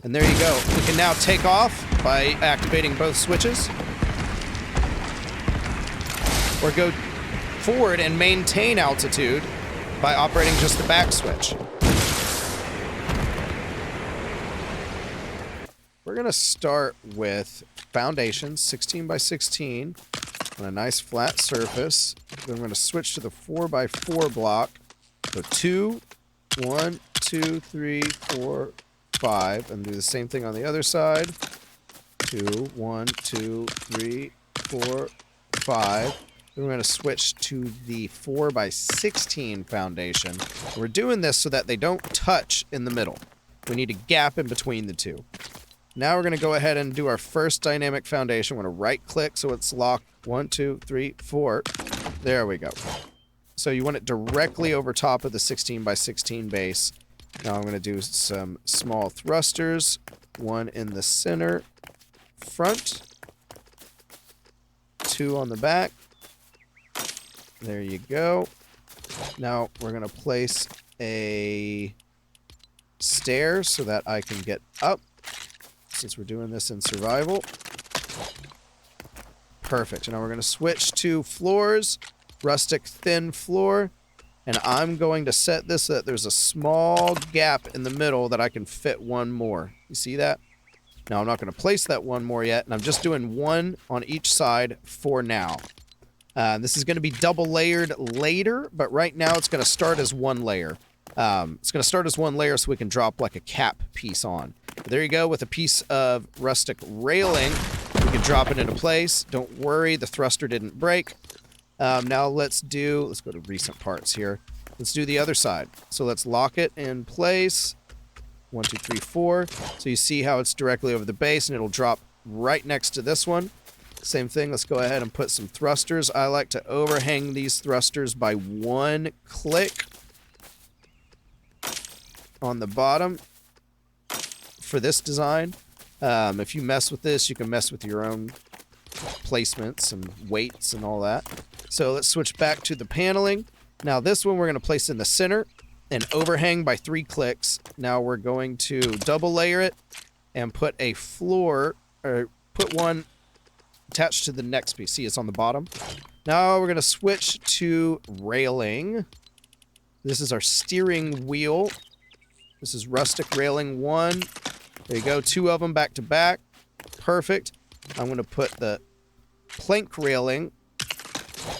And there you go. We can now take off by activating both switches. Or go forward and maintain altitude by operating just the back switch. We're going to start with foundations, 16 by 16, on a nice flat surface. Then we're going to switch to the 4 by 4 block. So 2, 1, 2, 3, 4, 5, and do the same thing on the other side. 2, 1, 2, 3, 4, 5. Then we're going to switch to the 4 by 16 foundation. We're doing this so that they don't touch in the middle. We need a gap in between the two. Now we're going to go ahead and do our first dynamic foundation. We're going to right click so it's locked. 1, 2, 3, 4. There we go. So you want it directly over top of the 16 by 16 base. Now I'm going to do some small thrusters. One in the center front. 2 on the back. There you go. Now we're going to place a stair so that I can get up, since we're doing this in survival. Perfect. Now we're going to switch to floors, rustic thin floor, and I'm going to set this so that there's a small gap in the middle that I can fit one more. You see that? Now I'm not going to place that one more yet, and I'm just doing one on each side for now. This is going to be double layered later, but right now it's going to start as one layer. It's going to start as one layer so we can drop like a cap piece on. But there you go, with a piece of rustic railing. We can drop it into place. Don't worry, the thruster didn't break. Now let's go to recent parts here. Let's do the other side. So let's lock it in place. 1, 2, 3, 4. So you see how it's directly over the base and it'll drop right next to this one. Same thing, let's go ahead and put some thrusters. I like to overhang these thrusters by 1 click on the bottom for this design. If you mess with this, you can mess with your own placements and weights and all that. So let's switch back to the paneling. Now this one we're going to place in the center and overhang by 3 clicks. Now we're going to double layer it and put a floor, or put one attached to the next piece. See, it's on the bottom. Now we're going to switch to railing. This is our steering wheel. This is rustic railing 1. There you go, 2 of them back to back. Perfect. I'm going to put the plank railing,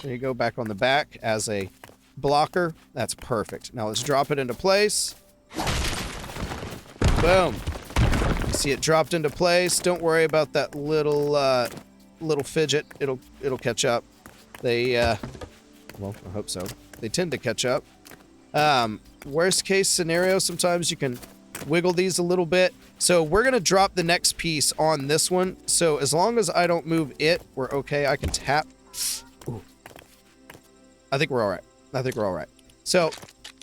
there you go, back on the back as a blocker. That's perfect. Now let's drop it into place. Boom. You see it dropped into place. Don't worry about that little fidget. It'll catch up. They well, I hope so. They tend to catch up. Worst case scenario, sometimes you can wiggle these a little bit. So we're going to drop the next piece on this one. So as long as I don't move it, we're okay. I can tap. Ooh. I think we're all right. So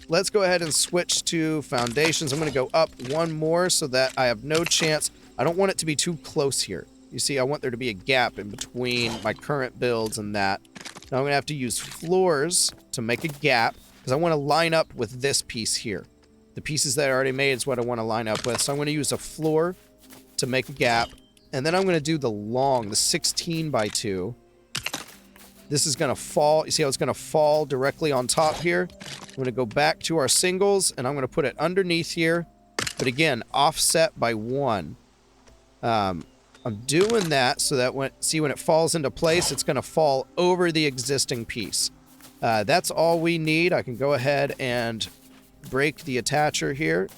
let's go ahead and switch to foundations. I'm going to go up one more so that I have no chance. I don't want it to be too close here. You see, I want there to be a gap in between my current builds and that. Now I'm going to have to use floors to make a gap because I want to line up with this piece here. The pieces that I already made is what I want to line up with. So I'm going to use a floor to make a gap. And then I'm going to do the 16 by 2. This is going to fall. You see how it's going to fall directly on top here? I'm going to go back to our singles, and I'm going to put it underneath here. But again, offset by 1. I'm doing that so that when it falls into place, it's going to fall over the existing piece. That's all we need. I can go ahead and break the attacher here.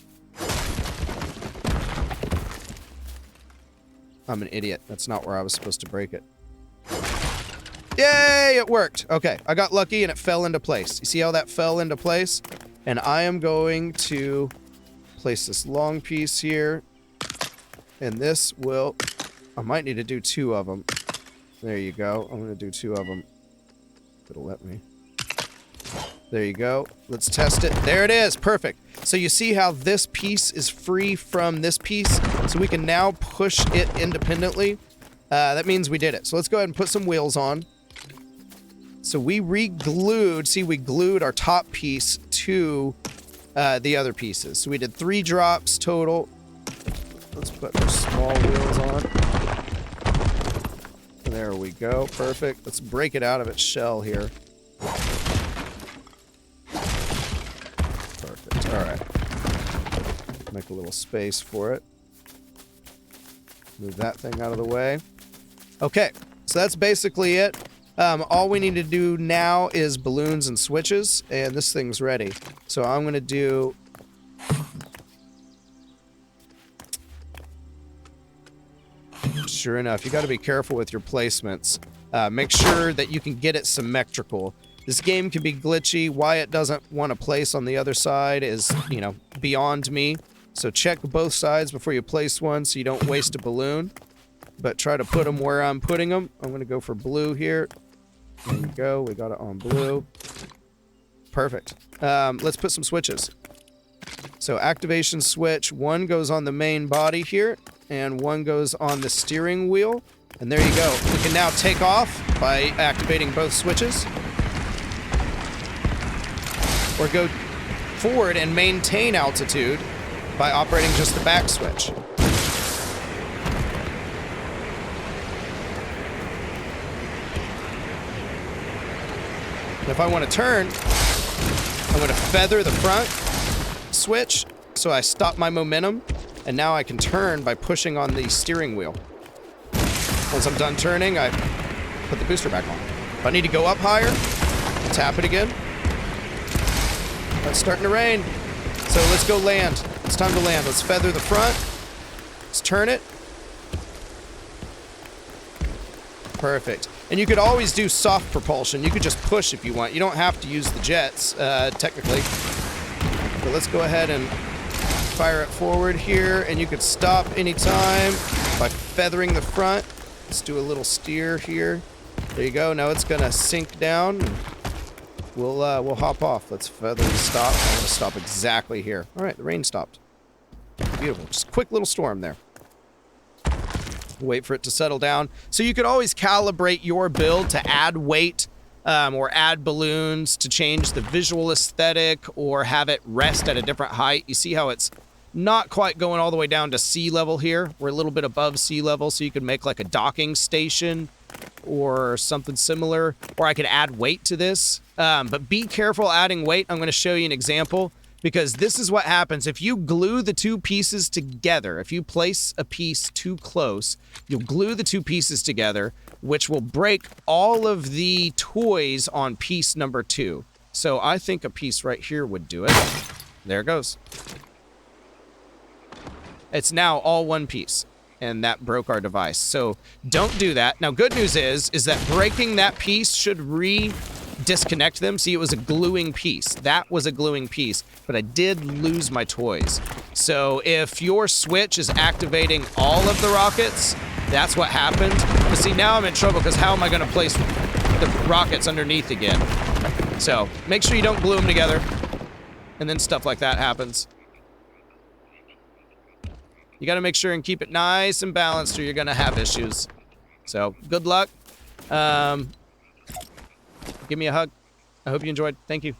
I'm an idiot. That's not where I was supposed to break it. Yay, it worked. Okay, I got lucky and it fell into place. You see how that fell into place? And I am going to place this long piece here. And this will... I might need to do 2 of them. There you go. I'm going to do 2 of them. It'll let me. There you go. Let's test it. There it is. Perfect. So you see how this piece is free from this piece? So we can now push it independently. That means we did it. So let's go ahead and put some wheels on. So we re-glued, see, we glued our top piece to the other pieces. So we did 3 drops total. Let's put our small wheels on. There we go. Perfect. Let's break it out of its shell here. Perfect. All right. Make a little space for it. Move that thing out of the way. Okay, so that's basically it. All we need to do now is balloons and switches, and this thing's ready. So I'm going to do... Sure enough, you got to be careful with your placements. Make sure that you can get it symmetrical. This game can be glitchy. Why it doesn't want to place on the other side is, you know, beyond me. So check both sides before you place one so you don't waste a balloon. But try to put them where I'm putting them. I'm going to go for blue here. There we go. We got it on blue. Perfect. Let's put some switches. So activation switch. One goes on the main body here, and one goes on the steering wheel. And there you go. We can now take off by activating both switches. Or go forward and maintain altitude by operating just the back switch. And if I want to turn, I'm going to feather the front switch so I stop my momentum, and now I can turn by pushing on the steering wheel. Once I'm done turning, I put the booster back on. If I need to go up higher, tap it again. It's starting to rain, so let's go land. It's time to land. Let's feather the front. Let's turn it. Perfect. And you could always do soft propulsion. You could just push if you want. You don't have to use the jets, technically. But let's go ahead and fire it forward here, and you could stop anytime by feathering the front. Let's do a little steer here. There you go. Now it's gonna sink down. And we'll hop off. Let's feather and stop. I'm gonna stop exactly here. All right, the rain stopped. Beautiful. Just a quick little storm there. Wait for it to settle down. So you could always calibrate your build to add weight or add balloons to change the visual aesthetic or have it rest at a different height. You see how it's not quite going all the way down to sea level here. We're a little bit above sea level, so you could make like a docking station or something similar. Or I could add weight to this. But be careful adding weight. I'm going to show you an example. Because this is what happens if you glue the two pieces together. If you place a piece too close, you'll glue the two pieces together, which will break all of the toys on piece number 2. So I think a piece right here would do it. There it goes. It's now all one piece, and that broke our device. So don't do that. Now, good news is that breaking that piece should disconnect them. See, it was a gluing piece. That was a gluing piece, but I did lose my toys. So if your switch is activating all of the rockets, that's what happened. But see, now I'm in trouble because how am I going to place the rockets underneath again? So make sure you don't glue them together, and then stuff like that happens. You got to make sure and keep it nice and balanced or you're going to have issues. So good luck. Give me a hug. I hope you enjoyed. Thank you.